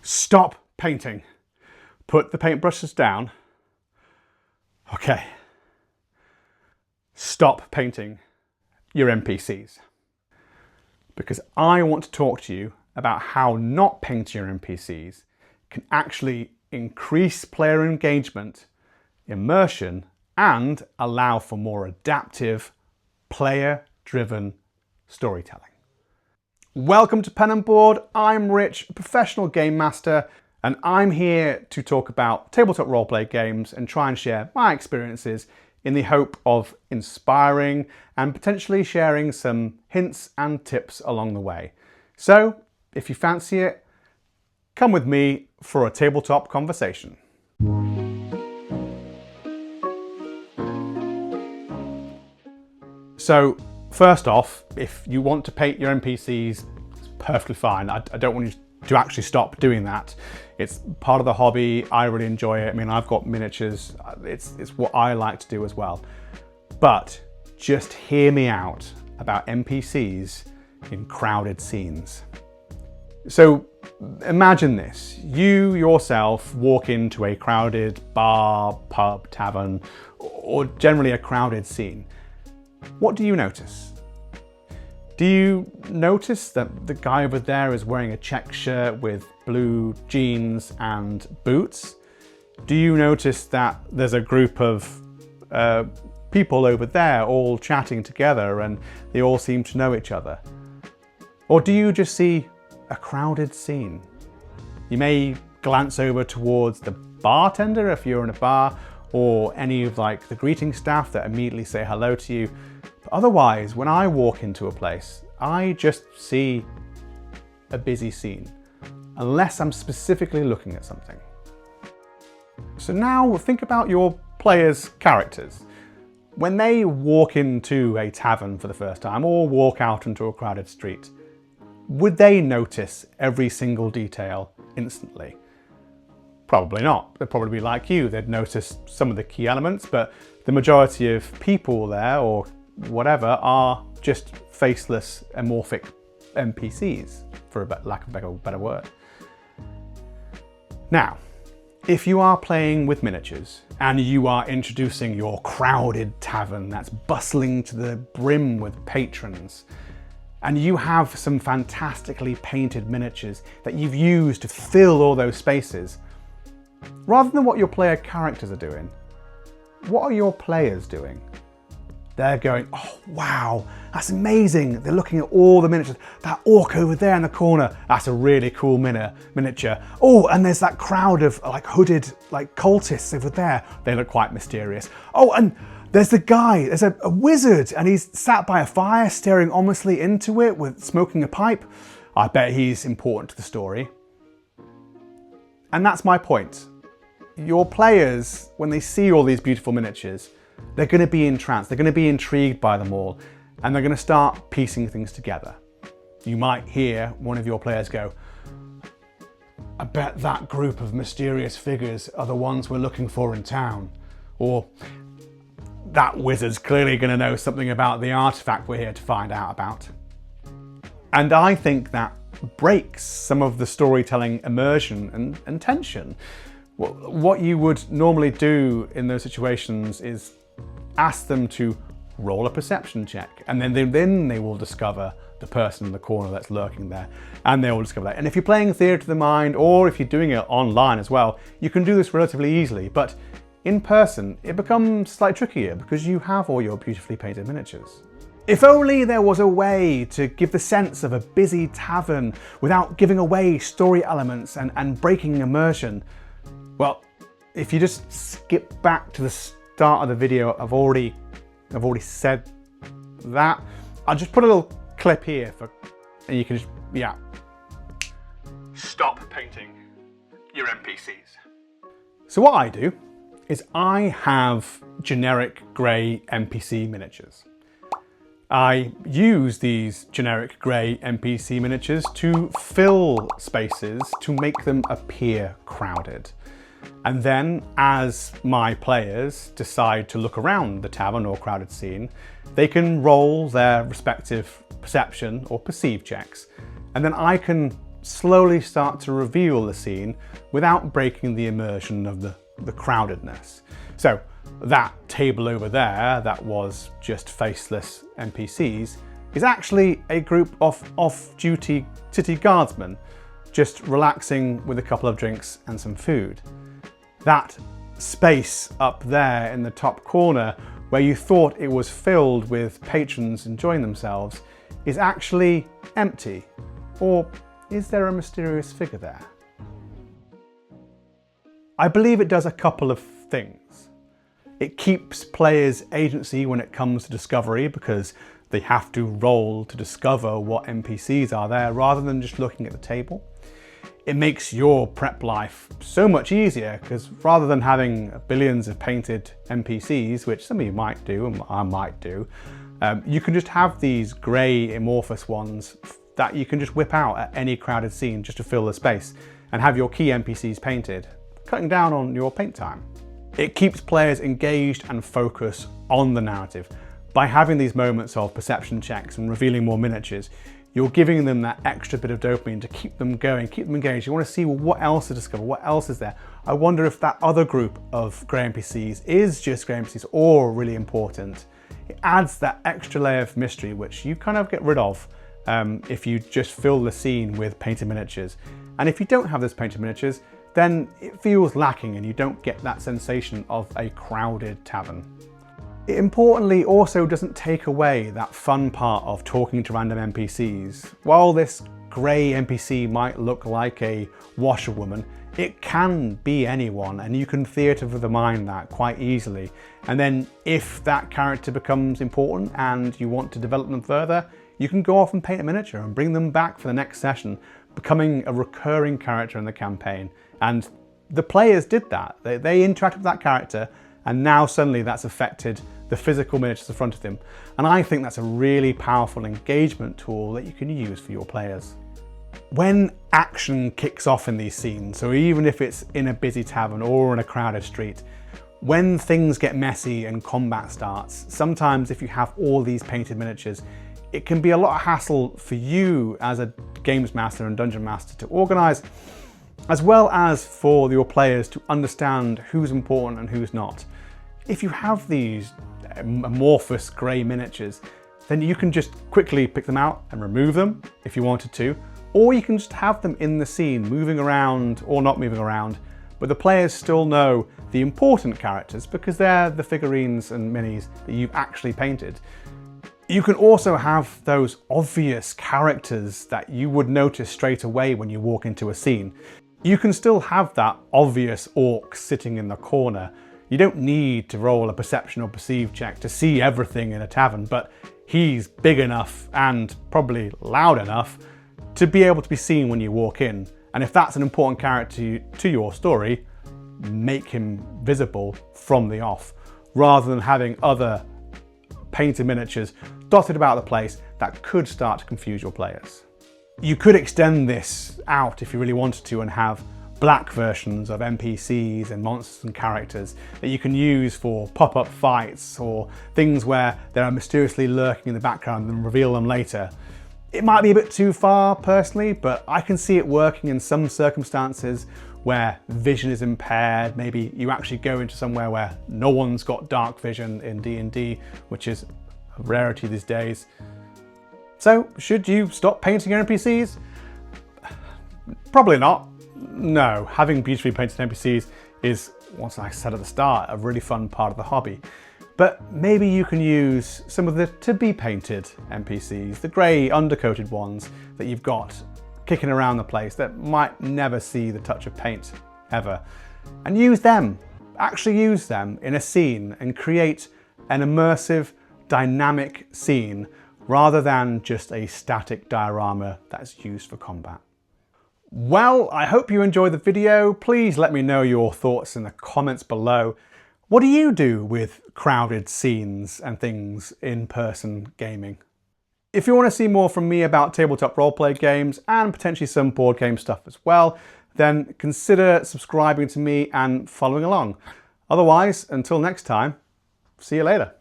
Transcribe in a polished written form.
Stop painting. Put the paintbrushes down. Okay. Stop painting your NPCs. Because I want to talk to you about how not painting your NPCs can actually increase player engagement, immersion, and allow for more adaptive, player-driven storytelling. Welcome to Pen and Board. I'm Rich, a professional game master, and I'm here to talk about tabletop roleplay games and try and share my experiences in the hope of inspiring and potentially sharing some hints and tips along the way. So, if you fancy it, come with me for a tabletop conversation. So, first off, if you want to paint your NPCs, it's perfectly fine. I don't want you to actually stop doing that. It's part of the hobby. I really enjoy it. I mean, I've got miniatures. It's what I like to do as well. But just hear me out about NPCs in crowded scenes. So imagine this. You yourself walk into a crowded bar, pub, tavern, or generally a crowded scene. What do you notice? Do you notice that the guy over there is wearing a check shirt with blue jeans and boots? Do you notice that there's a group of people over there all chatting together and they all seem to know each other? Or do you just see a crowded scene? You may glance over towards the bartender if you're in a bar, or any of the greeting staff that immediately say hello to you. But otherwise, when I walk into a place, I just see a busy scene, unless I'm specifically looking at something. So now think about your players' characters. When they walk into a tavern for the first time, or walk out into a crowded street, would they notice every single detail instantly? Probably not. They'd probably be like you. They'd notice some of the key elements, but the majority of people there, or whatever, are just faceless, amorphic NPCs, for lack of a better word. Now, if you are playing with miniatures and you are introducing your crowded tavern that's bustling to the brim with patrons, and you have some fantastically painted miniatures that you've used to fill all those spaces, rather than what your player characters are doing, what are your players doing? They're going, oh wow, that's amazing. They're looking at all the miniatures. That orc over there in the corner, that's a really cool miniature. Oh, and there's that crowd of hooded cultists over there. They look quite mysterious. Oh, and there's the guy, there's a wizard, and he's sat by a fire staring ominously into it with smoking a pipe. I bet he's important to the story. And that's my point. Your players, when they see all these beautiful miniatures, they're going to be entranced, they're going to be intrigued by them all, and they're going to start piecing things together. You might hear one of your players go, I bet that group of mysterious figures are the ones we're looking for in town. Or, that wizard's clearly going to know something about the artifact we're here to find out about. And I think that breaks some of the storytelling immersion and tension. What you would normally do in those situations is ask them to roll a perception check, and then they will discover the person in the corner that's lurking there, and they will discover that. And if you're playing Theatre of the Mind, or if you're doing it online as well, you can do this relatively easily, but in person it becomes slightly trickier because you have all your beautifully painted miniatures. If only there was a way to give the sense of a busy tavern without giving away story elements and breaking immersion. Well, if you just skip back to the start of the video, I've already said that. I'll just put a little clip here and you can just, yeah. Stop painting your NPCs. So what I do is I have generic grey NPC miniatures. I use these generic grey NPC miniatures to fill spaces to make them appear crowded. And then, as my players decide to look around the tavern or crowded scene, they can roll their respective perception or perceive checks, and then I can slowly start to reveal the scene without breaking the immersion of the crowdedness. So that table over there that was just faceless NPCs is actually a group of off-duty city guardsmen just relaxing with a couple of drinks and some food. That space up there in the top corner where you thought it was filled with patrons enjoying themselves is actually empty. Or is there a mysterious figure there? I believe it does a couple of things. It keeps players' agency when it comes to discovery because they have to roll to discover what NPCs are there rather than just looking at the table. It makes your prep life so much easier because rather than having billions of painted NPCs, which some of you might do and I might do, you can just have these grey amorphous ones that you can just whip out at any crowded scene just to fill the space and have your key NPCs painted, cutting down on your paint time. It keeps players engaged and focused on the narrative. By having these moments of perception checks and revealing more miniatures, you're giving them that extra bit of dopamine to keep them going, keep them engaged. You want to see, well, what else to discover, what else is there? I wonder if that other group of grey NPCs is just grey NPCs or really important. It adds that extra layer of mystery which you kind of get rid of if you just fill the scene with painted miniatures. And if you don't have those painted miniatures, then it feels lacking and you don't get that sensation of a crowded tavern. It importantly also doesn't take away that fun part of talking to random NPCs. While this grey NPC might look like a washerwoman, it can be anyone and you can theatre of the mind that quite easily. And then if that character becomes important and you want to develop them further, you can go off and paint a miniature and bring them back for the next session, becoming a recurring character in the campaign. And the players did that. They interacted with that character and now suddenly that's affected the physical miniatures in front of them. And I think that's a really powerful engagement tool that you can use for your players. When action kicks off in these scenes, so even if it's in a busy tavern or in a crowded street, when things get messy and combat starts, sometimes if you have all these painted miniatures, it can be a lot of hassle for you as a games master and dungeon master to organize, as well as for your players to understand who's important and who's not. If you have these amorphous grey miniatures, then you can just quickly pick them out and remove them if you wanted to, or you can just have them in the scene moving around or not moving around, but the players still know the important characters because they're the figurines and minis that you've actually painted. You can also have those obvious characters that you would notice straight away when you walk into a scene. You can still have that obvious orc sitting in the corner. You don't need to roll a perception or perceive check to see everything in a tavern, but he's big enough and probably loud enough to be able to be seen when you walk in. And if that's an important character to your story, make him visible from the off, rather than having other painted miniatures dotted about the place that could start to confuse your players. You could extend this out if you really wanted to and have black versions of NPCs and monsters and characters that you can use for pop-up fights or things where they are mysteriously lurking in the background and reveal them later. It might be a bit too far personally, but I can see it working in some circumstances where vision is impaired. Maybe you actually go into somewhere where no one's got dark vision in D&D, which is a rarity these days. So, should you stop painting your NPCs? Probably not. No, having beautifully painted NPCs is, once I said at the start, a really fun part of the hobby. But maybe you can use some of the to-be painted NPCs, the grey undercoated ones that you've got kicking around the place that might never see the touch of paint ever, and use them, actually use them in a scene and create an immersive, dynamic scene rather than just a static diorama that's used for combat. Well, I hope you enjoyed the video. Please let me know your thoughts in the comments below. What do you do with crowded scenes and things in person gaming? If you want to see more from me about tabletop roleplay games and potentially some board game stuff as well, then consider subscribing to me and following along. Otherwise, until next time, see you later.